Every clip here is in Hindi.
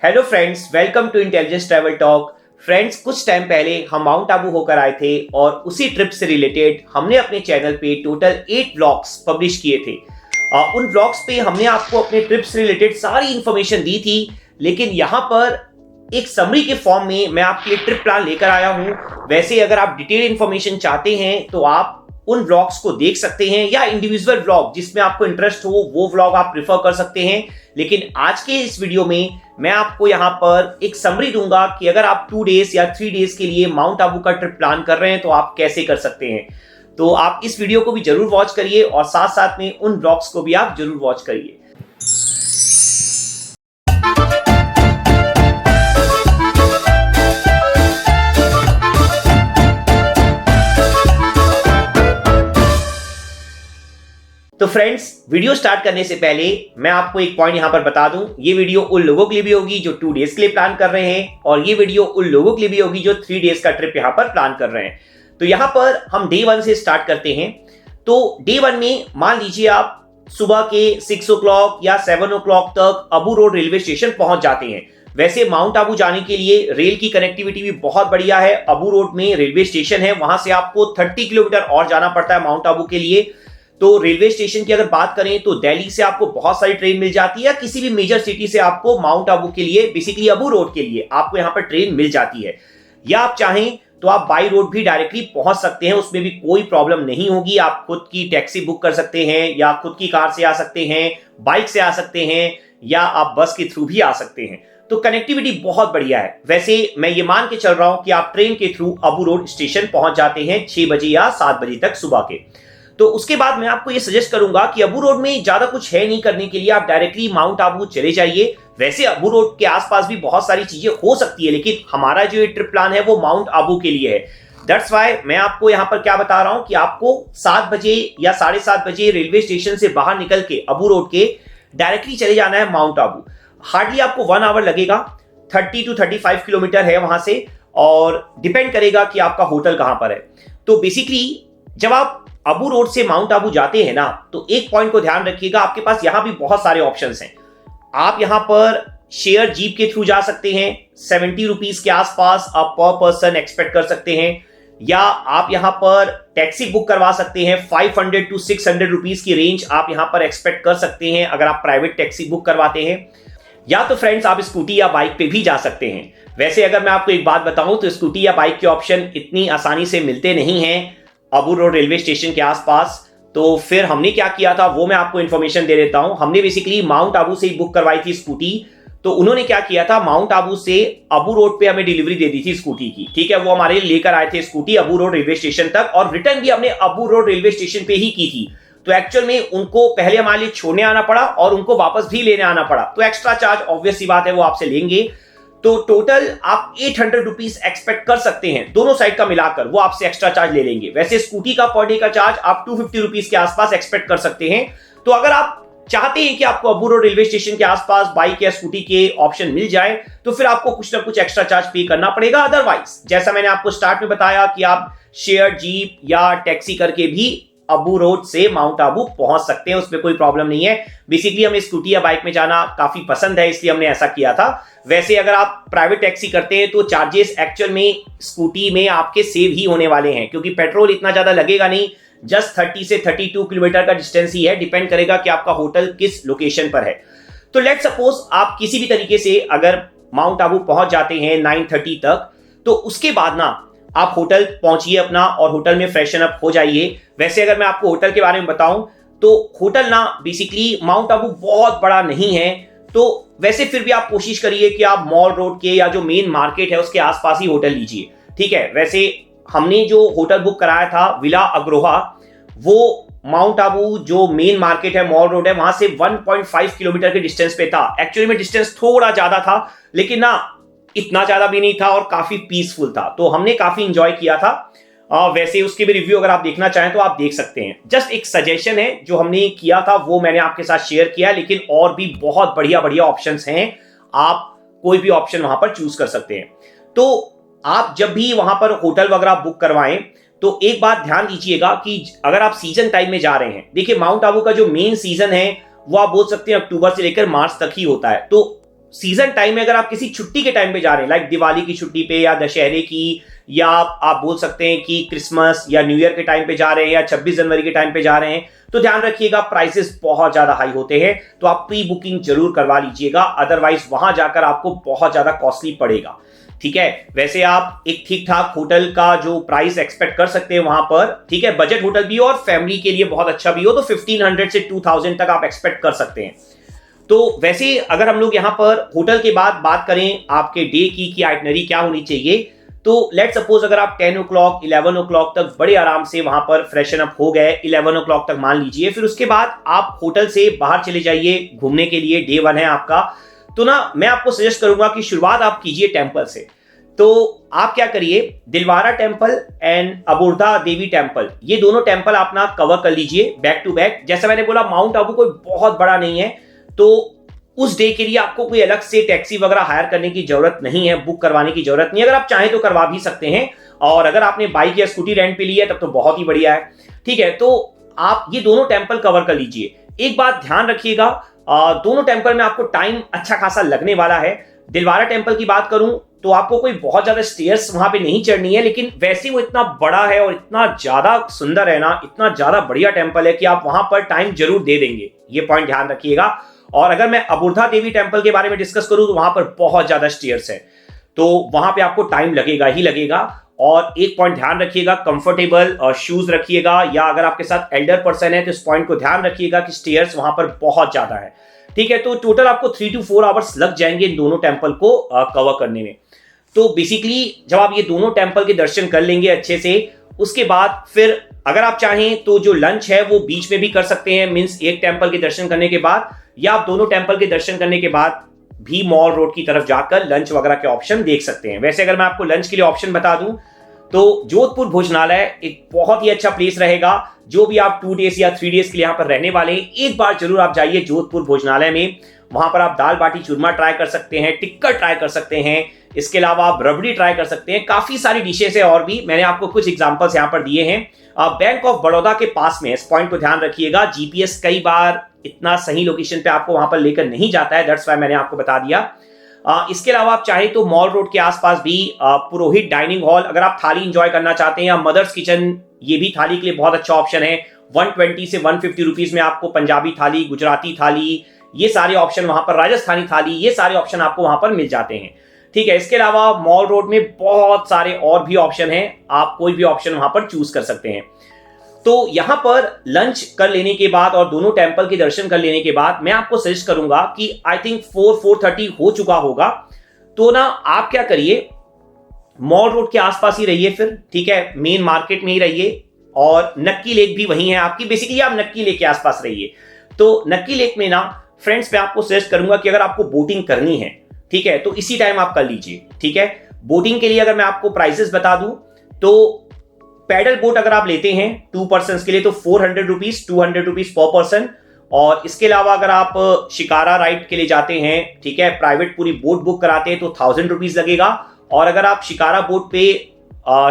Hello friends, welcome to intelligence travel talk. Friends, कुछ टाइम पहले हम माउंट आबू होकर आए थे और उसी ट्रिप से रिलेटेड हमने अपने चैनल पे टोटल 8 व्लॉग्स पब्लिश किए थे। उन व्लॉग्स पे हमने आपको अपने ट्रिप से रिलेटेड सारी इंफॉर्मेशन दी थी, लेकिन यहाँ पर एक समरी के फॉर्म में मैं आपके लिए ट्रिप प्लान लेकर आया हूँ। वैसे अगर आप डिटेल इंफॉर्मेशन चाहते हैं तो आप उन व्लॉग्स को देख सकते हैं, या इंडिविजुअल व्लॉग जिसमें आपको इंटरेस्ट हो वो व्लॉग आप प्रेफर कर सकते हैं। लेकिन आज के इस वीडियो में मैं आपको यहां पर एक समरी दूंगा कि अगर आप 2 डेज या 3 डेज के लिए माउंट आबू का ट्रिप प्लान कर रहे हैं तो आप कैसे कर सकते हैं। तो आप इस वीडियो को भी जरूर वॉच करिए और साथ साथ में उन व्लॉग्स को भी आप जरूर वॉच करिए। तो फ्रेंड्स, वीडियो स्टार्ट करने से पहले मैं आपको एक पॉइंट यहां पर बता दूं, ये वीडियो उन लोगों के लिए भी होगी जो 2 डेज के लिए प्लान कर रहे हैं, और ये वीडियो उन लोगों के लिए भी होगी जो 3 डेज का ट्रिप यहां पर प्लान कर रहे हैं। तो यहां पर हम डे 1 से स्टार्ट करते हैं। तो डे 1 में मान लीजिए आप सुबह के 6 o'clock या 7 o'clock तक अबू रोड रेलवे स्टेशन पहुंच जाते हैं। वैसे माउंट आबू जाने के लिए रेल की कनेक्टिविटी भी बहुत बढ़िया है। अबू रोड में रेलवे स्टेशन है, वहां से आपको 30 किलोमीटर और जाना पड़ता है माउंट आबू के लिए। तो रेलवे स्टेशन की अगर बात करें तो दिल्ली से आपको बहुत सारी ट्रेन मिल जाती है, या किसी भी मेजर सिटी से आपको माउंट आबू के लिए, बेसिकली अबू रोड के लिए आपको यहां पर ट्रेन मिल जाती है। या आप चाहें तो आप बाई रोड भी डायरेक्टली पहुंच सकते हैं, उसमें भी कोई प्रॉब्लम नहीं होगी। आप खुद की टैक्सी बुक कर सकते हैं, या खुद की कार से आ सकते हैं, बाइक से आ सकते हैं, या आप बस के थ्रू भी आ सकते हैं। तो कनेक्टिविटी बहुत बढ़िया है। वैसे मैं ये मान के चल रहा हूं कि आप ट्रेन के थ्रू अबू रोड स्टेशन पहुंच जाते हैं 6 बजे या 7 बजे तक सुबह के। तो उसके बाद मैं आपको ये सजेस्ट करूंगा कि अबू रोड में ज्यादा कुछ है नहीं करने के लिए, आप डायरेक्टली माउंट आबू चले जाइए। वैसे अबू रोड के आसपास भी बहुत सारी चीजें हो सकती है, लेकिन हमारा जो ये ट्रिप प्लान है वो माउंट आबू के लिए है। दैट्स वाई मैं आपको यहाँ पर क्या बता रहा हूं कि आपको 7 बजे या 7:30 बजे रेलवे स्टेशन से बाहर निकल के अबू रोड के डायरेक्टली चले जाना है माउंट आबू। हार्डली आपको 1 आवर लगेगा, 30 to 35 किलोमीटर है वहां से, और डिपेंड करेगा कि आपका होटल कहां पर है। तो बेसिकली जब आप अबू रोड से माउंट आबू जाते हैं ना, तो एक पॉइंट को ध्यान रखिएगा, आपके पास यहां भी बहुत सारे ऑप्शंस हैं। आप यहां पर शेयर जीप के थ्रू जा सकते हैं, 70 रुपीज के आसपास आप पर पर्सन एक्सपेक्ट कर सकते हैं। या आप यहां पर टैक्सी बुक करवा सकते हैं, 500 to 600 रुपीज की रेंज आप यहां पर एक्सपेक्ट कर सकते हैं अगर आप प्राइवेट टैक्सी बुक करवाते हैं। या तो फ्रेंड्स आप स्कूटी या बाइक पे भी जा सकते हैं। वैसे अगर मैं आपको एक बात बताऊं तो स्कूटी या बाइक के ऑप्शन इतनी आसानी से मिलते नहीं हैं अबू रोड रेलवे स्टेशन के आसपास। तो फिर हमने क्या किया था वो मैं आपको इंफॉर्मेशन दे देता हूं। हमने बेसिकली माउंट आबू से ही बुक करवाई थी स्कूटी। तो उन्होंने क्या किया था, माउंट आबू से अबू रोड पे हमें डिलीवरी दे दी थी स्कूटी की। ठीक है, वो हमारे लेकर आए थे scooty Abu road railway station तक, और रिटर्न भी हमने अबू रोड रेलवे स्टेशन पे ही की थी। तो एक्चुअल में उनको पहले हमारे लिए छोड़ने आना पड़ा और उनको वापस भी लेने आना पड़ा। तो एक्स्ट्रा चार्ज ऑब्वियस सी बात है वो आपसे लेंगे। तो टोटल आप 800 रुपीज एक्सपेक्ट कर सकते हैं, दोनों साइड का मिलाकर वो आपसे एक्स्ट्रा चार्ज ले लेंगे। वैसे स्कूटी का पर डे का चार्ज आप 250 रुपीज के आसपास एक्सपेक्ट कर सकते हैं। तो अगर आप चाहते हैं कि आपको अबू रोड रेलवे स्टेशन के आसपास बाइक या स्कूटी के ऑप्शन मिल जाए, तो फिर आपको कुछ ना कुछ एक्स्ट्रा चार्ज पे करना पड़ेगा। अदरवाइज जैसा मैंने आपको स्टार्ट में बताया कि आप शेयर जीप या टैक्सी करके भी अबू रोड से माउंट आबू पहुंच सकते हैं, उसमें कोई प्रॉब्लम नहीं है। बेसिकली हमें स्कूटी या बाइक में जाना काफी पसंद है, इसलिए हमने ऐसा किया था। वैसे अगर आप प्राइवेट टैक्सी करते हैं तो चार्जेस एक्चुअल में स्कूटी में आपके सेव ही होने वाले हैं, क्योंकि पेट्रोल इतना ज्यादा लगेगा नहीं। जस्ट 30 से 32 किलोमीटर का डिस्टेंस ही है, डिपेंड करेगा कि आपका होटल किस लोकेशन पर है। तो लेट सपोज आप किसी भी तरीके से अगर माउंट आबू पहुंच जाते हैं 9:30 तक, तो उसके बाद ना आप होटल पहुंचिए अपना, और होटल में फ्रेशन अप हो जाइए। वैसे अगर मैं आपको होटल के बारे में बताऊं तो होटल ना बेसिकली माउंट आबू बहुत बड़ा नहीं है। तो वैसे फिर भी आप कोशिश करिए कि आप मॉल रोड के या जो मेन मार्केट है उसके आसपास ही होटल लीजिए। ठीक है, वैसे हमने जो होटल बुक कराया था विला अग्रोहा, वो माउंट आबू जो मेन मार्केट है, मॉल रोड है, वहां से 1.5 किलोमीटर के डिस्टेंस पे था। एक्चुअली में डिस्टेंस थोड़ा ज्यादा था, लेकिन ना इतना ज्यादा भी नहीं था, और काफी पीसफुल था। तो हमने काफी इंजॉय किया था। वैसे उसके भी रिव्यू अगर आप देखना चाहें तो आप देख सकते हैं। जस्ट एक सजेशन है जो हमने किया था वो मैंने आपके साथ शेयर किया, लेकिन और भी बहुत बढ़िया बढ़िया ऑप्शंस हैं, आप कोई भी ऑप्शन वहां पर चूज कर सकते हैं। तो आप जब भी वहां पर होटल वगैरह बुक करवाएं तो एक बात ध्यान दीजिएगा कि अगर आप सीजन टाइम में जा रहे हैं, देखिए माउंट आबू का जो मेन सीजन है वो आप बोल सकते हैं अक्टूबर से लेकर मार्च तक ही होता है। तो सीजन टाइम में अगर आप किसी छुट्टी के टाइम पे जा रहे हैं, लाइक दिवाली की छुट्टी पे या दशहरे की, या आप बोल सकते हैं कि क्रिसमस या न्यू ईयर के टाइम पे जा रहे हैं या 26 जनवरी के टाइम पे जा रहे हैं, तो ध्यान रखिएगा प्राइसेस बहुत ज्यादा हाई होते हैं, तो आप प्री बुकिंग जरूर करवा लीजिएगा, अदरवाइज वहां जाकर आपको बहुत ज्यादा कॉस्टली पड़ेगा। ठीक है, वैसे आप एक ठीक ठाक होटल का जो प्राइस एक्सपेक्ट कर सकते हैं वहां पर, ठीक है, बजट होटल भी हो और फैमिली के लिए बहुत अच्छा भी हो, तो 1500 से 2000 तक आप एक्सपेक्ट कर सकते हैं। तो वैसे अगर हम लोग यहां पर होटल के बाद बात करें आपके डे की आइटनरी क्या होनी चाहिए, तो लेट सपोज अगर आप 10 o'clock 11 o'clock तक बड़े आराम से वहां पर फ्रेशन अप हो गए, 11 o'clock तक मान लीजिए, फिर उसके बाद आप होटल से बाहर चले जाइए घूमने के लिए, डे 1 है आपका, तो ना मैं आपको सजेस्ट करूंगा कि शुरुआत आप कीजिए टेंपल से। तो आप क्या करिए, दिलवारा टेंपल एंड अबोर्धा देवी टेंपल, ये दोनों टेंपल आप ना कवर कर लीजिए बैक टू बैक। जैसा मैंने बोला माउंट आबू कोई बहुत बड़ा नहीं है, तो उस डे के लिए आपको कोई अलग से टैक्सी वगैरह हायर करने की जरूरत नहीं है, बुक करवाने की जरूरत नहीं है, अगर आप चाहें तो करवा भी सकते हैं, और अगर आपने बाइक या स्कूटी रेंट पे ली है तब तो बहुत ही बढ़िया है। ठीक है, तो आप ये दोनों टेंपल कवर कर लीजिए। एक बात ध्यान रखिएगा, दोनों टेंपल में आपको टाइम अच्छा खासा लगने वाला है। दिलवारा टेंपल की बात करूं तो आपको कोई बहुत ज्यादा स्टेयर्स वहां पे नहीं चढ़नी है, लेकिन वैसे वो इतना बड़ा है और इतना ज्यादा सुंदर है ना, इतना ज्यादा बढ़िया टेंपल है कि आप वहां पर टाइम जरूर दे देंगे, ये पॉइंट ध्यान रखिएगा। और अगर मैं अबोर्धा देवी टेंपल के बारे में डिस्कस करूं तो वहां पर बहुत ज्यादा स्टेयर्स है, तो वहां पे आपको टाइम लगेगा ही लगेगा। और एक पॉइंट ध्यान रखिएगा, कंफर्टेबल शूज रखिएगा, या अगर आपके साथ एल्डर पर्सन है तो इस पॉइंट को ध्यान रखिएगा कि स्टेयर्स वहां पर बहुत ज्यादा है। ठीक है, तो टोटल आपको 3 to 4 आवर्स लग जाएंगे इन दोनों टेंपल को कवर करने में। तो बेसिकली जब आप ये दोनों टेंपल के दर्शन कर लेंगे अच्छे से, उसके बाद फिर अगर आप चाहें तो जो लंच है वो बीच में भी कर सकते हैं, मींस एक टेंपल के दर्शन करने के बाद, या आप दोनों टेंपल के दर्शन करने के बाद भी मॉल रोड की तरफ जाकर लंच वगैरह के ऑप्शन देख सकते हैं। वैसे अगर मैं आपको लंच के लिए ऑप्शन बता दूं तो जोधपुर भोजनालय एक बहुत ही अच्छा प्लेस रहेगा। जो भी आप 2 days या 3 days के लिए यहाँ पर रहने वाले हैं, एक बार जरूर आप जाइए जोधपुर भोजनालय में। वहां पर आप दाल बाटी चूरमा ट्राई कर सकते हैं, टिक्का ट्राई कर सकते हैं, इसके अलावा आप रबड़ी ट्राई कर सकते हैं, काफी सारी डिशेस है और भी, मैंने आपको कुछ एग्जांपल्स यहाँ पर दिए हैं। बैंक ऑफ बड़ौदा के पास में, इस पॉइंट को ध्यान रखिएगा, जीपीएस कई बार इतना सही लोकेशन पे आपको वहां पर लेकर नहीं जाता है, दैट्स व्हाई मैंने आपको बता दिया। इसके अलावा आप चाहें तो मॉल रोड के आसपास भी पुरोहित डाइनिंग हॉल, अगर आप थाली एंजॉय करना चाहते हैं, या मदर्स किचन, ये भी थाली के लिए बहुत अच्छा ऑप्शन है। 120 से 150 रुपीज में आपको पंजाबी थाली, गुजराती थाली, ये सारे ऑप्शन वहां पर, राजस्थानी थाली, ये सारे ऑप्शन आपको वहां पर मिल जाते हैं। ठीक है, इसके अलावा मॉल रोड में बहुत सारे और भी ऑप्शन हैं, आप कोई भी ऑप्शन वहां पर चूज कर सकते हैं। तो यहां पर लंच कर लेने के बाद और दोनों टेंपल के दर्शन कर लेने के बाद मैं आपको सजेस्ट करूंगा कि आई थिंक 4-4:30 हो चुका होगा, तो ना आप क्या करिए, मॉल रोड के आसपास ही रहिए फिर, ठीक है, मेन मार्केट में ही रहिए, और नक्की लेक भी वहीं है आपकी, बेसिकली आप नक्की लेक के आसपास रहिए। तो नक्की लेक में ना फ्रेंड्स मैं आपको सजेस्ट करूंगा कि अगर आपको बोटिंग करनी है, ठीक है, तो इसी टाइम आप कर लीजिए। ठीक है, बोटिंग के लिए अगर मैं आपको प्राइसेस बता दूं तो पैडल बोट अगर आप लेते हैं 2 पर्सन के लिए तो 400 रुपीज, 200 रुपीज पर पर्सन। और इसके अलावा अगर आप शिकारा राइड के लिए जाते हैं, ठीक है, प्राइवेट पूरी बोट बुक कराते हैं तो 1000 रुपीज लगेगा। और अगर आप शिकारा बोट पे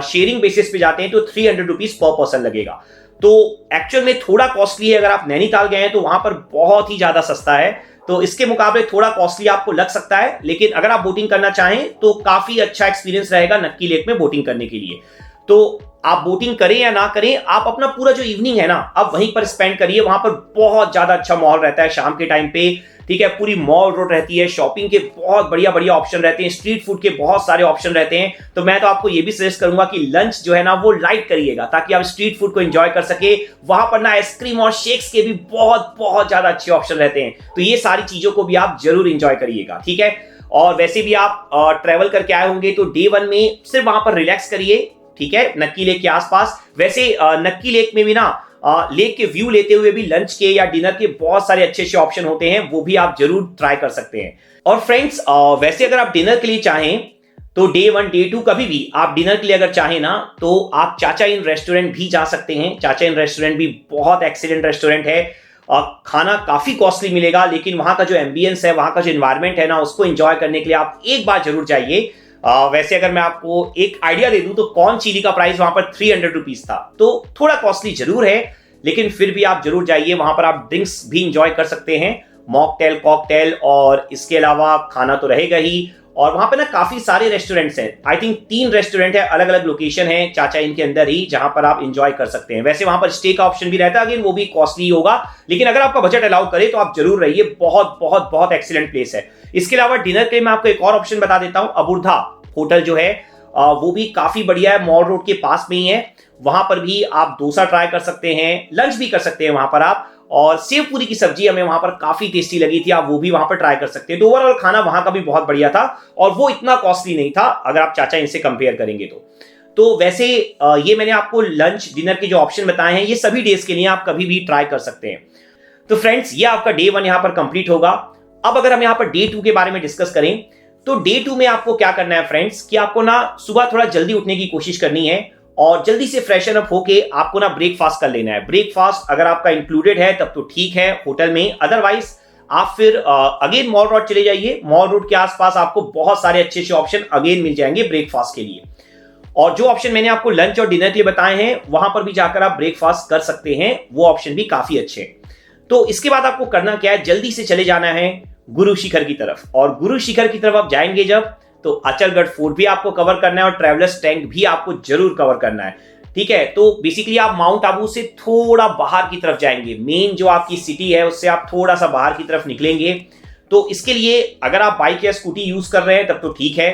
शेयरिंग बेसिस पे जाते हैं तो 300 रुपीज पर पर्सन लगेगा। तो एक्चुअल में थोड़ा कॉस्टली है, अगर आप नैनीताल गए हैं तो वहां पर बहुत ही ज्यादा सस्ता है, तो इसके मुकाबले थोड़ा कॉस्टली आपको लग सकता है, लेकिन अगर आप बोटिंग करना चाहें तो काफी अच्छा एक्सपीरियंस रहेगा नक्की लेक में बोटिंग करने के लिए। तो आप बोटिंग करें या ना करें, आप अपना पूरा जो इवनिंग है ना आप वहीं पर स्पेंड करिए, वहां पर बहुत ज्यादा अच्छा माहौल रहता है शाम के टाइम पे। ठीक है, पूरी मॉल रोड रहती है, शॉपिंग के बहुत बढ़िया बढ़िया ऑप्शन रहते हैं, स्ट्रीट फूड के बहुत सारे ऑप्शन रहते हैं। तो मैं तो आपको ये भी सजेस्ट करूंगा कि लंच जो है ना वो लाइट करिएगा, ताकि आप स्ट्रीट फूड को एंजॉय कर सके। वहां पर ना आइसक्रीम और शेक्स के भी बहुत बहुत ज्यादा अच्छे ऑप्शन रहते हैं, तो ये सारी चीजों को भी आप जरूर एंजॉय करिएगा। ठीक है, और वैसे भी आप ट्रेवल करके आए होंगे तो डे 1 में सिर्फ वहां पर रिलैक्स करिए, ठीक है, नक्की लेक के आसपास। वैसे नक्की लेक में भी ना लेक के व्यू लेते हुए भी लंच के या डिनर के बहुत सारे अच्छे अच्छे ऑप्शन होते हैं, वो भी आप जरूर ट्राई कर सकते हैं। और फ्रेंड्स वैसे अगर आप डिनर के लिए चाहें तो डे 1 डे 2 कभी भी आप डिनर के लिए अगर चाहें ना तो आप चाचा इन रेस्टोरेंट भी जा सकते हैं। चाचा इन रेस्टोरेंट भी बहुत एक्सीलेंट रेस्टोरेंट है, खाना काफी कॉस्टली मिलेगा, लेकिन वहां का जो एम्बियंस है, वहां का जो एनवायरमेंट है ना, उसको एंजॉय करने के लिए आप एक बार जरूर जाइए। वैसे अगर मैं आपको एक आइडिया दे दूं तो कॉर्न चिली का प्राइस वहां पर 300 रुपीज था, तो थोड़ा कॉस्टली जरूर है, लेकिन फिर भी आप जरूर जाइए, वहां पर आप ड्रिंक्स भी इंजॉय कर सकते हैं। मॉकटेल, कॉकटेल, और इसके अलावा खाना तो रहेगा ही। और वहां पे ना काफी सारे रेस्टोरेंट्स हैं, आई थिंक 3 रेस्टोरेंट है, अलग अलग लोकेशन है चाचा इनके अंदर ही, जहां पर आप एंजॉय कर सकते हैं। वैसे वहां पर स्टे का ऑप्शन भी रहता है, अगेन वो भी कॉस्टली होगा, लेकिन अगर आपका बजट अलाउ करे तो आप जरूर रहिए, बहुत बहुत बहुत एक्सीलेंट प्लेस है। इसके अलावा डिनर के लिए मैं आपको एक और ऑप्शन बता देता हूं, अबुर्धा होटल जो है वो भी काफी बढ़िया है, मॉल रोड के पास में ही है। वहां पर भी आप डोसा ट्राई कर सकते हैं, लंच भी कर सकते हैं वहां पर आप, और सेव पूरी की सब्जी हमें वहां पर काफी टेस्टी लगी थी, आप वो भी वहां पर ट्राई कर सकते हैं। तो ओवरऑल खाना वहां का भी बहुत बढ़िया था और वो इतना कॉस्टली नहीं था अगर आप चाचा इनसे कंपेयर करेंगे तो वैसे ये मैंने आपको लंच डिनर के जो ऑप्शन बताए हैं, ये सभी डेज के लिए आप कभी भी ट्राई कर सकते हैं। तो फ्रेंड्स, ये आपका डे 1 यहां पर कंप्लीट होगा। अब अगर हम यहां पर डे 2 के बारे में डिस्कस करें, तो डे 2 में आपको क्या करना है फ्रेंड्स, कि आपको ना सुबह थोड़ा जल्दी उठने की कोशिश करनी है और जल्दी से फ्रेशन अप होके आपको ना ब्रेकफास्ट कर लेना है। ब्रेकफास्ट अगर आपका इंक्लूडेड है तब तो ठीक है होटल में, अदरवाइज आप फिर अगेन मॉल रोड चले जाइए। मॉल रोड के आसपास आपको बहुत सारे अच्छे अच्छे ऑप्शन अगेन मिल जाएंगे ब्रेकफास्ट के लिए, और जो ऑप्शन मैंने आपको लंच और डिनर के लिए बताए हैं वहां पर भी जाकर आप ब्रेकफास्ट कर सकते हैं, वो ऑप्शन भी काफी अच्छे हैं। तो इसके बाद आपको करना क्या है, जल्दी से चले जाना है गुरु शिखर की तरफ, और गुरु शिखर की तरफ आप जाएंगे जब, तो अचलगढ़ फोर्ट भी आपको कवर करना है और ट्रैवलर्स टैंक भी आपको जरूर कवर करना है, ठीक है। तो बेसिकली आप माउंट आबू से थोड़ा बाहर की तरफ जाएंगे, मेन जो आपकी सिटी है उससे आप थोड़ा सा बाहर की तरफ निकलेंगे। तो इसके लिए अगर आप बाइक या स्कूटी यूज कर रहे हैं तब तो ठीक है,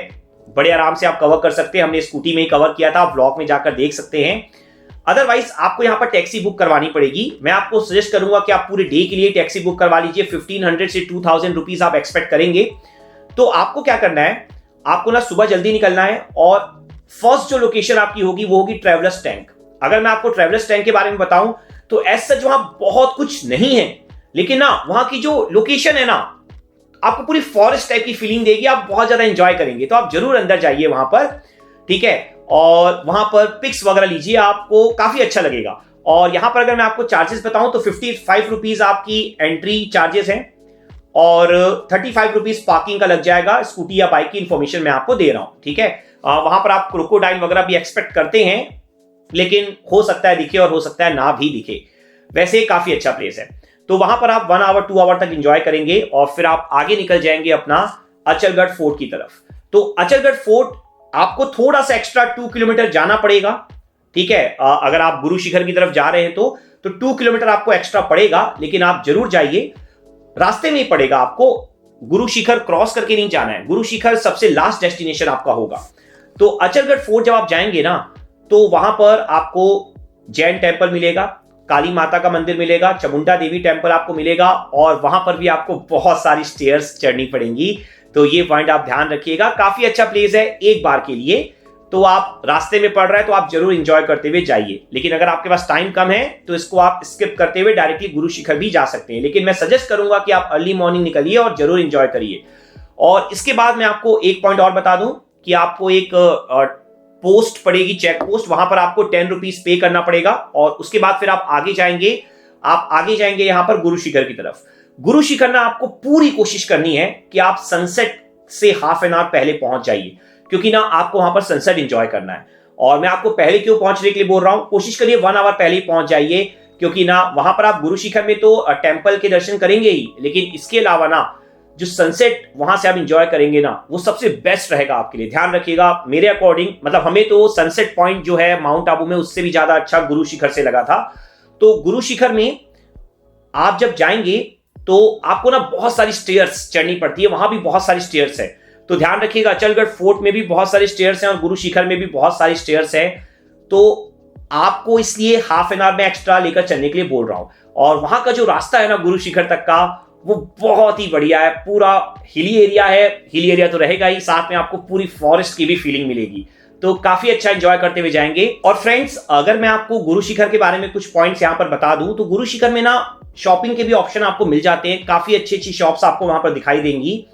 बड़े आराम से आप कवर कर सकते हैं, हमने स्कूटी में ही कवर किया था, आप व्लॉग में जाकर देख सकते हैं। अदरवाइज आपको यहां पर टैक्सी बुक करवानी पड़ेगी। मैं आपको सजेस्ट करूंगा कि आप पूरे डे के लिए टैक्सी बुक करवा लीजिए, 1500 से 2000 रुपीज आप एक्सपेक्ट करेंगे। तो आपको क्या करना है, आपको ना सुबह जल्दी निकलना है और फर्स्ट जो लोकेशन आपकी होगी वो होगी ट्रैवलर्स टैंक। अगर मैं आपको ट्रैवलर्स टैंक के बारे में बताऊं तो एज सच वहां बहुत कुछ नहीं है, लेकिन ना वहां की जो लोकेशन है ना आपको पूरी फॉरेस्ट टाइप की फीलिंग देगी, आप बहुत ज्यादा एंजॉय करेंगे। तो आप जरूर अंदर जाइए वहां पर, ठीक है, और वहां पर पिक्स वगैरह लीजिए, आपको काफी अच्छा लगेगा। और यहां पर अगर मैं आपको चार्जेस बताऊं तो 55 रुपीज आपकी एंट्री चार्जेस हैं और 35 रुपीज पार्किंग का लग जाएगा। स्कूटी या बाइक की इंफॉर्मेशन मैं आपको दे रहा हूं, ठीक है। वहां पर आप क्रोकोडाइल वगैरह भी एक्सपेक्ट करते हैं, लेकिन हो सकता है दिखे और हो सकता है ना भी दिखे, वैसे काफी अच्छा प्लेस है। तो वहां पर आप 1 आवर 2 आवर तक एंजॉय करेंगे और फिर आप आगे निकल जाएंगे अपना अचलगढ़ फोर्ट की तरफ। तो अचलगढ़ फोर्ट आपको थोड़ा सा एक्स्ट्रा 2 किलोमीटर जाना पड़ेगा, ठीक है। अगर आप गुरु शिखर की तरफ जा रहे हैं तो 2 किलोमीटर आपको एक्स्ट्रा पड़ेगा, लेकिन आप जरूर जाइए, रास्ते में ही पड़ेगा, आपको गुरु शिखर क्रॉस करके नहीं जाना है, गुरु शिखर सबसे लास्ट डेस्टिनेशन आपका होगा। तो अचलगढ़ फोर्ट जब आप जाएंगे ना तो वहां पर आपको जैन टेम्पल मिलेगा, काली माता का मंदिर मिलेगा, चामुंडा देवी टेम्पल आपको मिलेगा, और वहां पर भी आपको बहुत सारी स्टेयर्स चढ़नी पड़ेंगी। तो ये पॉइंट आप ध्यान रखिएगा, काफी अच्छा प्लेस है एक बार के लिए। तो आप रास्ते में पड़ रहा है तो आप जरूर एंजॉय करते हुए जाइए, लेकिन अगर आपके पास टाइम कम है तो इसको आप स्किप करते हुए डायरेक्टली गुरु शिखर भी जा सकते हैं, लेकिन मैं सजेस्ट करूंगा कि आप अर्ली मॉर्निंग निकलिए और जरूर एंजॉय करिए। और इसके बाद मैं आपको एक पॉइंट और बता दूं कि आपको एक पोस्ट पड़ेगी, चेक पोस्ट, वहां पर आपको 10 रुपीज पे करना पड़ेगा, और उसके बाद फिर आप आगे जाएंगे यहां पर गुरु शिखर की तरफ। गुरु शिखर ना आपको पूरी कोशिश करनी है कि आप सनसेट से हाफ एन आवर पहले पहुंच जाइए, क्योंकि ना आपको वहां पर सनसेट एंजॉय करना है। और मैं आपको पहले क्यों पहुंचने के लिए बोल रहा हूं, कोशिश करिए 1 आवर पहले ही पहुंच जाइए, क्योंकि ना वहां पर आप गुरु शिखर में तो टेम्पल के दर्शन करेंगे ही, लेकिन इसके अलावा ना जो सनसेट वहां से आप एंजॉय करेंगे ना वो सबसे बेस्ट रहेगा आपके लिए। ध्यान रखिएगा, मेरे अकॉर्डिंग, मतलब हमें तो सनसेट पॉइंट जो है माउंट आबू में उससे भी ज्यादा अच्छा गुरु शिखर से लगा था। तो गुरु शिखर में आप जब जाएंगे तो आपको ना बहुत सारी स्टेयर्स चढ़नी पड़ती है, वहां भी बहुत सारी स्टेयर्स है। तो ध्यान रखिएगा, अचलगढ़ फोर्ट में भी बहुत सारी स्टेयर्स हैं और गुरु शिखर में भी बहुत सारी स्टेयर्स हैं। तो आपको इसलिए हाफ एन आवर में एक्स्ट्रा लेकर चलने के लिए बोल रहा हूं। और वहां का जो रास्ता है ना गुरु शिखर तक का, वो बहुत ही बढ़िया है, पूरा हिली एरिया है, हिली एरिया तो रहेगा ही, साथ में आपको पूरी फॉरेस्ट की भी फीलिंग मिलेगी। तो काफी अच्छा एंजॉय करते हुए जाएंगे। और फ्रेंड्स, अगर मैं आपको गुरु शिखर के बारे में कुछ पॉइंट्स यहां पर बता दूं तो गुरु शिखर में ना शॉपिंग के भी ऑप्शन आपको मिल जाते हैं, काफी अच्छी अच्छी शॉप्स आपको वहां पर दिखाई देंगी।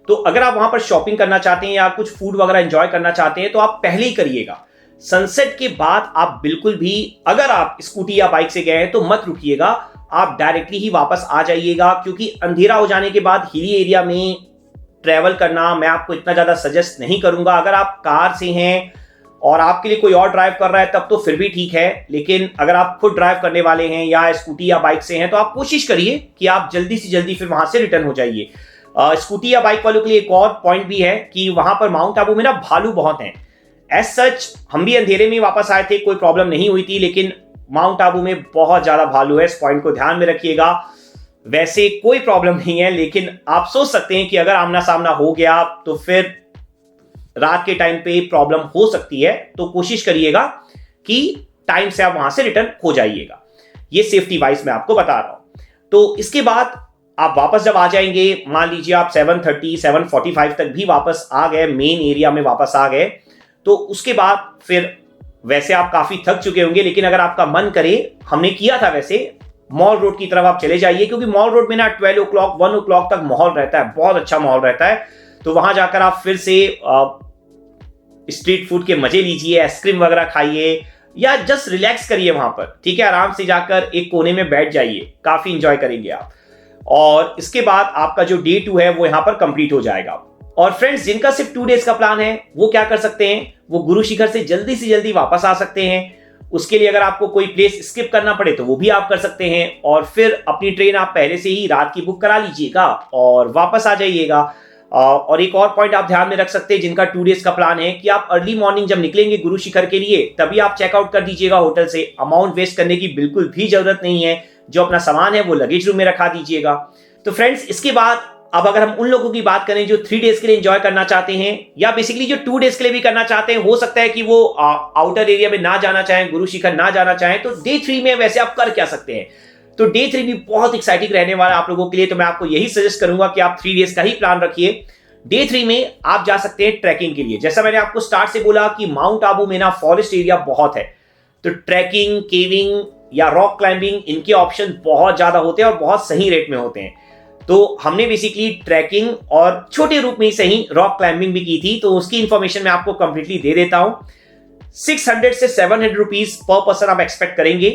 तो अगर आप वहां पर शॉपिंग करना चाहते हैं या कुछ फूड वगैरह एंजॉय करना चाहते हैं तो आप पहले ही करिएगा। सनसेट के बाद आप बिल्कुल भी, अगर आप स्कूटी या बाइक से गए हैं तो मत रुकिएगा, आप डायरेक्टली ही वापस आ जाइएगा, क्योंकि अंधेरा हो जाने के बाद हिली एरिया में ट्रैवल करना मैं आपको इतना ज्यादा सजेस्ट नहीं करूंगा। अगर आप कार से हैं और आपके लिए कोई और ड्राइव कर रहा है तब तो फिर भी ठीक है, लेकिन अगर आप खुद ड्राइव करने वाले हैं या स्कूटी या बाइक से हैं तो आप कोशिश करिए कि आप जल्दी से जल्दी फिर वहां से रिटर्न हो जाइए। स्कूटी या बाइक वालों के लिए एक और पॉइंट भी है कि वहां पर माउंट आबू में ना भालू बहुत हैं। एज सच हम भी अंधेरे में वापस आए थे, कोई प्रॉब्लम नहीं हुई थी, लेकिन माउंट आबू में बहुत ज्यादा भालू है, इस पॉइंट को ध्यान में रखिएगा। वैसे कोई प्रॉब्लम नहीं है, लेकिन आप सोच सकते हैं कि अगर आमना सामना हो गया तो फिर रात के टाइम पे प्रॉब्लम हो सकती है, तो कोशिश करिएगा कि टाइम से आप वहां से रिटर्न हो जाइएगा। ये सेफ्टी वाइज मैं आपको बता रहा हूं। तो इसके बाद आप वापस जब आ जाएंगे, मान लीजिए आप 7:30 7:45 तक भी वापस आ गए, मेन एरिया में वापस आ गए, तो उसके बाद फिर वैसे आप काफी थक चुके होंगे, लेकिन अगर आपका मन करे, हमने किया था वैसे, मॉल रोड की तरफ आप चले जाइए, क्योंकि मॉल रोड में ना 12 o'clock 1 o'clock तक माहौल रहता है, बहुत अच्छा माहौल रहता है। तो वहां जाकर आप फिर से स्ट्रीट फूड के मजे लीजिए, आइसक्रीम वगैरह खाइए या जस्ट रिलैक्स करिए वहां पर, ठीक है। आराम से जाकर एक कोने में बैठ जाइए, काफी इंजॉय करेंगे आप। और इसके बाद आपका जो डे 2 है वो यहां पर कंप्लीट हो जाएगा। और फ्रेंड्स, जिनका सिर्फ 2 डेज का प्लान है वो क्या कर सकते हैं, वो गुरु शिखर से जल्दी वापस आ सकते हैं। उसके लिए अगर आपको कोई प्लेस स्किप करना पड़े तो वो भी आप कर सकते हैं, और फिर अपनी ट्रेन आप पहले से ही रात की बुक करा लीजिएगा और वापस आ जाइएगा। और एक और पॉइंट आप ध्यान में रख सकते हैं, जिनका 2 डेज का प्लान है, कि आप अर्ली मॉर्निंग जब निकलेंगे गुरु शिखर के लिए तभी आप चेकआउट कर दीजिएगा होटल से। अमाउंट वेस्ट करने की बिल्कुल भी जरूरत नहीं है, जो अपना सामान है वो लगेज रूम में रखा दीजिएगा। तो फ्रेंड्स, इसके बाद अब अगर हम उन लोगों की बात करें जो 3 डेज के लिए एंजॉय करना चाहते हैं, या बेसिकली जो 2 डेज के लिए भी करना चाहते हैं, हो सकता है कि वो आउटर एरिया में ना जाना चाहें, गुरु शिखर ना जाना चाहें, तो डे 3 में वैसे आप कर क्या सकते हैं। तो डे 3 भी बहुत एक्साइटिंग रहने वाला है आप लोगों के लिए, तो मैं आपको यही सजेस्ट करूंगा कि आप 3 डेज का ही प्लान रखिए। डे 3 में आप जा सकते हैं ट्रैकिंग के लिए। जैसा मैंने आपको स्टार्ट से बोला कि माउंट आबू में ना फॉरेस्ट एरिया बहुत है, तो ट्रैकिंग, केविंग या रॉक क्लाइंबिंग, इनके ऑप्शन बहुत ज्यादा होते हैं और बहुत सही रेट में होते हैं। तो हमने बेसिकली ट्रैकिंग और छोटे रूप में ही सही रॉक क्लाइंबिंग भी की थी, तो उसकी इंफॉर्मेशन मैं आपको कंप्लीटली दे देता हूं। 600 से 700 रुपीज पर पर्सन आप एक्सपेक्ट करेंगे।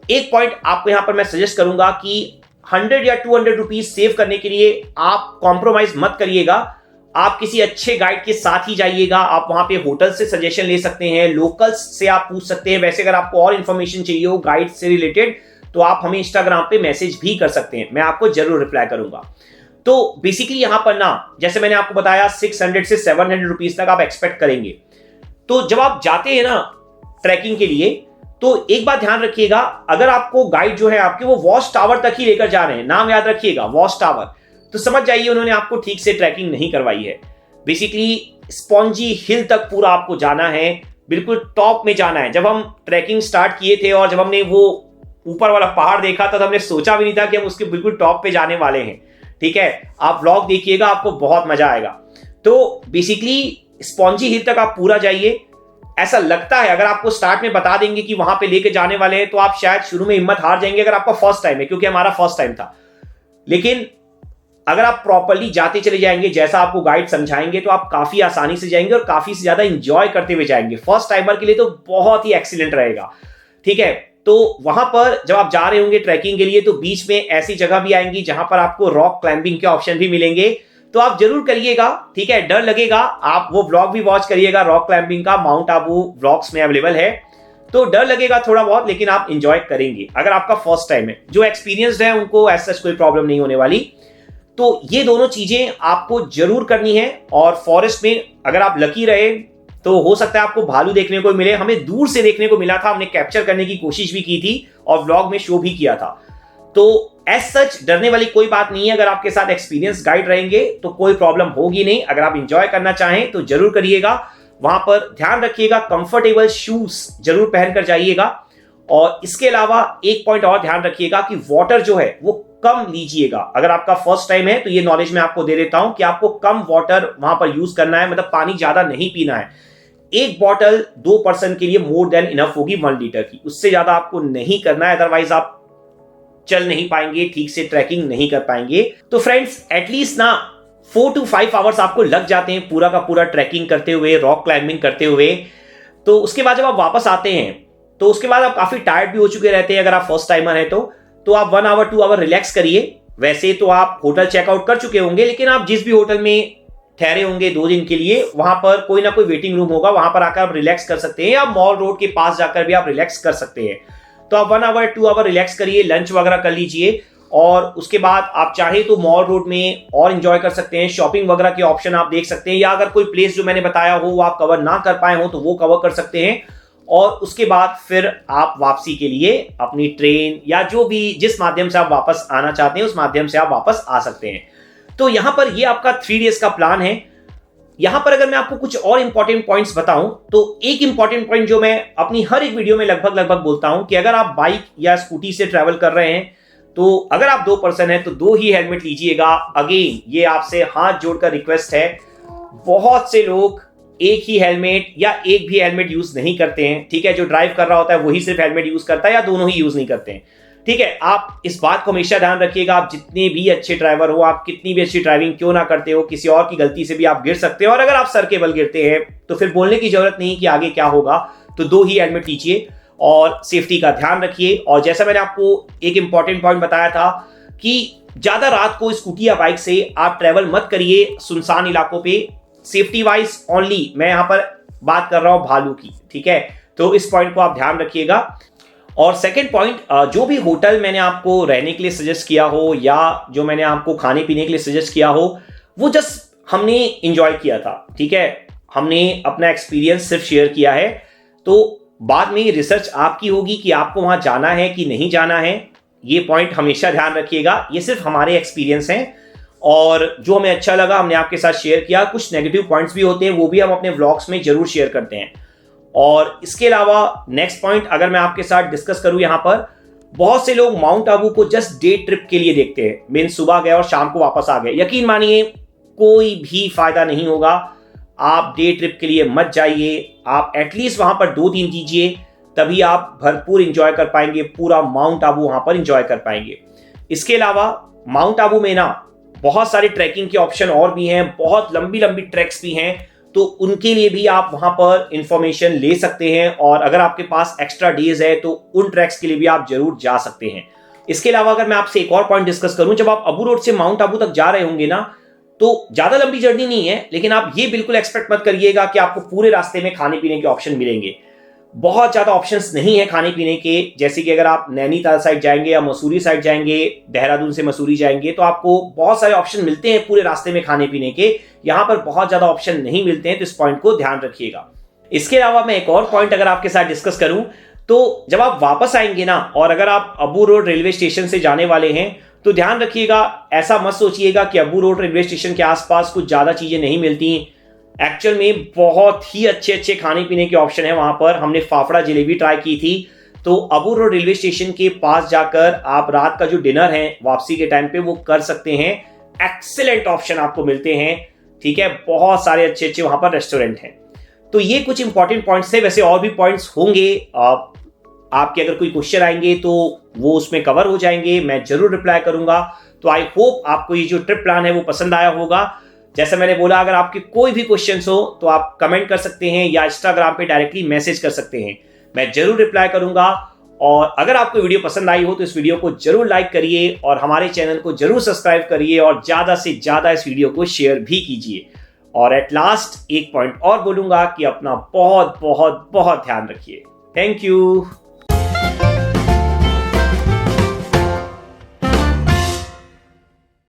एक पॉइंट आपको यहां पर मैं सजेस्ट करूंगा कि 100 या 200 रुपीज सेव करने के लिए आप कॉम्प्रोमाइज मत करिएगा। आप किसी अच्छे गाइड के साथ ही जाइएगा। आप वहां पे होटल से सजेशन ले सकते हैं, लोकल्स से आप पूछ सकते हैं। वैसे अगर आपको और इंफॉर्मेशन चाहिए हो गाइड से रिलेटेड, तो आप हमें इंस्टाग्राम पे मैसेज भी कर सकते हैं, मैं आपको जरूर रिप्लाई करूंगा। तो बेसिकली यहां पर ना, जैसे मैंने आपको बताया, 600 से 700 रुपीज तक आप एक्सपेक्ट करेंगे। तो जब आप जाते हैं ना ट्रैकिंग के लिए, तो एक बात ध्यान रखिएगा, अगर आपको गाइड जो है आपके वो वॉच टावर तक ही लेकर जा रहे हैं, नाम याद रखिएगा वॉच टावर, तो समझ जाइए उन्होंने आपको ठीक से ट्रैकिंग नहीं करवाई है। बेसिकली स्पॉन्जी हिल तक पूरा आपको जाना है, बिल्कुल टॉप में जाना है। जब हम ट्रैकिंग स्टार्ट किए थे और जब हमने वो ऊपर वाला पहाड़ देखा था, तो हमने सोचा भी नहीं था कि हम उसके बिल्कुल टॉप पे जाने वाले हैं, ठीक है। आप व्लॉग देखिएगा, आपको बहुत मजा आएगा। तो बेसिकली स्पॉन्जी हिल तक आप पूरा जाइए। ऐसा लगता है अगर आपको स्टार्ट में बता देंगे कि वहां पे लेके जाने वाले हैं, तो आप शायद शुरू में हिम्मत हार जाएंगे, अगर आपका फर्स्ट टाइम है, क्योंकि हमारा फर्स्ट टाइम था। लेकिन अगर आप प्रॉपर्ली जाते चले जाएंगे, जैसा आपको गाइड समझाएंगे, तो आप काफी आसानी से जाएंगे और काफी से ज्यादा इंजॉय करते हुए जाएंगे। फर्स्ट टाइमर के लिए तो बहुत ही एक्सीलेंट रहेगा, ठीक है। तो वहां पर जब आप जा रहे होंगे ट्रैकिंग के लिए, तो बीच में ऐसी जगह भी आएंगी जहां पर आपको रॉक क्लाइंबिंग के ऑप्शन भी मिलेंगे, तो आप जरूर करिएगा, ठीक है। डर लगेगा, आप वो व्लॉग भी वॉच करिएगा रॉक क्लाइंबिंग का, माउंट आबू व्लॉग्स में अवेलेबल है। तो डर लगेगा थोड़ा बहुत, लेकिन आप इंजॉय करेंगे अगर आपका फर्स्ट टाइम है। जो एक्सपीरियंस्ड है उनको ऐसा कोई प्रॉब्लम नहीं होने वाली। तो ये दोनों चीजें आपको जरूर करनी है। और फॉरेस्ट में अगर आप लकी रहे तो हो सकता है आपको भालू देखने को मिले। हमें दूर से देखने को मिला था, हमने कैप्चर करने की कोशिश भी की थी और व्लॉग में शो भी किया था। तो एज सच डरने वाली कोई बात नहीं है। अगर आपके साथ एक्सपीरियंस गाइड रहेंगे तो कोई प्रॉब्लम होगी नहीं। अगर आप इंजॉय करना चाहें तो जरूर करिएगा। वहां पर ध्यान रखिएगा, कंफर्टेबल शूज जरूर पहनकर जाइएगा। और इसके अलावा एक पॉइंट और ध्यान रखिएगा कि वाटर जो है वो कम लीजिएगा। अगर आपका फर्स्ट टाइम है तो ये नॉलेज मैं आपको दे देता हूं कि आपको कम वाटर वहां पर यूज करना है, मतलब पानी ज्यादा नहीं पीना है। एक बॉटल 2 पर्सन के लिए मोर देन इनफ होगी 1 लीटर की, उससे ज्यादा आपको नहीं करना है, अदरवाइज आप चल नहीं पाएंगे, ठीक से ट्रैकिंग नहीं कर पाएंगे। तो फ्रेंड्स, एटलीस्ट ना 4 to 5 आवर्स आपको लग जाते हैं पूरा का पूरा ट्रैकिंग करते हुए, रॉक क्लाइंबिंग करते हुए। तो उसके बाद जब आप वापस आते हैं तो उसके बाद आप काफी टायर्ड भी हो चुके रहते हैं। अगर आप फर्स्ट टाइमर हैं तो आप 1 आवर 2 आवर रिलैक्स करिए। वैसे तो आप होटल चेकआउट कर चुके होंगे, लेकिन आप जिस भी होटल में ठहरे होंगे 2 दिन के लिए, वहां पर कोई ना कोई वेटिंग रूम होगा, वहां पर आकर आप रिलैक्स कर सकते हैं, या मॉल रोड के पास जाकर भी आप रिलैक्स कर सकते हैं। तो आप 1 आवर 2 आवर रिलैक्स करिए, लंच वगैरह कर लीजिए, और उसके बाद आप चाहे तो मॉल रोड में और एंजॉय कर सकते हैं, शॉपिंग वगैरह के ऑप्शन आप देख सकते हैं, या अगर कोई प्लेस जो मैंने बताया हो वो आप कवर ना कर पाए हो तो वो कवर कर सकते हैं। और उसके बाद फिर आप वापसी के लिए अपनी ट्रेन या जो भी जिस माध्यम से आप वापस आना चाहते हैं उस माध्यम से आप वापस आ सकते हैं। तो यहां पर ये आपका 3 डेज का प्लान है। यहां पर अगर मैं आपको कुछ और इंपॉर्टेंट पॉइंट्स बताऊं तो एक इंपॉर्टेंट पॉइंट जो मैं अपनी हर एक वीडियो में लगभग बोलता हूं कि अगर आप बाइक या स्कूटी से ट्रैवल कर रहे हैं तो अगर आप 2 पर्सन हैं तो 2 ही हेलमेट लीजिएगा। अगेन ये आपसे हाथ जोड़कर रिक्वेस्ट है, बहुत से लोग एक ही हेलमेट या एक भी हेलमेट यूज नहीं करते हैं, ठीक है। जो ड्राइव कर रहा होता है वही सिर्फ हेलमेट यूज करता है या दोनों ही यूज नहीं करते हैं, ठीक है। आप इस बात को हमेशा ध्यान रखिएगा, आप जितने भी अच्छे ड्राइवर हो, आप कितनी भी अच्छी ड्राइविंग क्यों ना करते हो, किसी और की गलती से भी आप गिर सकते हो, और अगर आप सर के बल गिरते हैं तो फिर बोलने की जरूरत नहीं कि आगे क्या होगा। तो 2 ही हेलमेट लीजिए और सेफ्टी का ध्यान रखिए। और जैसा मैंने आपको एक इंपॉर्टेंट पॉइंट बताया था कि ज्यादा रात को स्कूटी या बाइक से आप ट्रैवल मत करिए सुनसान इलाकों पे, सेफ्टी वाइज ओनली मैं यहां पर बात कर रहा हूं भालू की, ठीक है। तो इस पॉइंट को आप ध्यान रखिएगा। और सेकंड पॉइंट, जो भी होटल मैंने आपको रहने के लिए सजेस्ट किया हो या जो मैंने आपको खाने पीने के लिए सजेस्ट किया हो वो जस्ट हमने एंजॉय किया था, ठीक है। हमने अपना एक्सपीरियंस सिर्फ शेयर किया है, तो बाद में रिसर्च आपकी होगी कि आपको वहां जाना है कि नहीं जाना है। ये पॉइंट हमेशा ध्यान रखिएगा, ये सिर्फ हमारे एक्सपीरियंस हैं और जो हमें अच्छा लगा हमने आपके साथ शेयर किया। कुछ नेगेटिव पॉइंट्स भी होते हैं, वो भी हम अपने व्लॉग्स में जरूर शेयर करते हैं। और इसके अलावा नेक्स्ट पॉइंट अगर मैं आपके साथ डिस्कस करूं, यहां पर बहुत से लोग माउंट आबू को जस्ट डे ट्रिप के लिए देखते हैं, मीन सुबह गए और शाम को वापस आ गए। यकीन मानिए कोई भी फायदा नहीं होगा, आप डे ट्रिप के लिए मत जाइए, आप एटलीस्ट वहां पर 2 दिन दीजिए, तभी आप भरपूर इंजॉय कर पाएंगे, पूरा माउंट आबू वहां पर इंजॉय कर पाएंगे। इसके अलावा माउंट आबू में ना बहुत सारे ट्रैकिंग के ऑप्शन और भी हैं, बहुत लंबी लंबी ट्रैक्स भी हैं, तो उनके लिए भी आप वहां पर इंफॉर्मेशन ले सकते हैं। और अगर आपके पास एक्स्ट्रा डेज है तो उन ट्रैक्स के लिए भी आप जरूर जा सकते हैं। इसके अलावा अगर मैं आपसे एक और पॉइंट डिस्कस करूं, जब आप अबू रोड से माउंट आबू तक जा रहे होंगे ना, तो ज्यादा लंबी जर्नी नहीं है, लेकिन आप ये बिल्कुल एक्सपेक्ट मत करिएगा कि आपको पूरे रास्ते में खाने पीने के ऑप्शन मिलेंगे। बहुत ज्यादा ऑप्शंस नहीं है खाने पीने के, जैसे कि अगर आप नैनीताल साइड जाएंगे या मसूरी साइड जाएंगे, देहरादून से मसूरी जाएंगे, तो आपको बहुत सारे ऑप्शन मिलते हैं पूरे रास्ते में खाने पीने के। यहाँ पर बहुत ज्यादा ऑप्शन नहीं मिलते हैं, तो इस पॉइंट को ध्यान रखिएगा। इसके अलावा मैं एक और पॉइंट अगर आपके साथ डिस्कस करूं, तो जब आप वापस आएंगे ना, और अगर आप अबू रोड रेलवे स्टेशन से जाने वाले हैं तो ध्यान रखिएगा, ऐसा मत सोचिएगा कि अबू रोड रेलवे स्टेशन के आसपास कुछ ज्यादा चीजें नहीं मिलती। एक्चुअल में बहुत ही अच्छे अच्छे खाने पीने के ऑप्शन है वहां पर। हमने फाफड़ा जलेबी ट्राई की थी, तो अबू रोड रेलवे स्टेशन के पास जाकर आप रात का जो डिनर है वापसी के टाइम पे वो कर सकते हैं। एक्सीलेंट ऑप्शन आपको मिलते हैं, ठीक है। बहुत सारे अच्छे अच्छे वहां पर रेस्टोरेंट हैं। तो ये कुछ इंपॉर्टेंट पॉइंट्स थे, वैसे और भी पॉइंट्स होंगे। आपके अगर कोई क्वेश्चन आएंगे तो वो उसमें कवर हो जाएंगे, मैं जरूर रिप्लाई करूंगा। तो आई होप आपको ये जो ट्रिप प्लान है वो पसंद आया होगा। जैसे मैंने बोला, अगर आपके कोई भी क्वेश्चंस हो तो आप कमेंट कर सकते हैं या इंस्टाग्राम पे डायरेक्टली मैसेज कर सकते हैं, मैं जरूर रिप्लाई करूंगा। और अगर आपको वीडियो पसंद आई हो तो इस वीडियो को जरूर लाइक करिए और हमारे चैनल को जरूर सब्सक्राइब करिए और ज्यादा से ज्यादा इस वीडियो को शेयर भी कीजिए। और एट लास्ट एक पॉइंट और बोलूंगा कि अपना बहुत बहुत बहुत ध्यान रखिए। Thank you.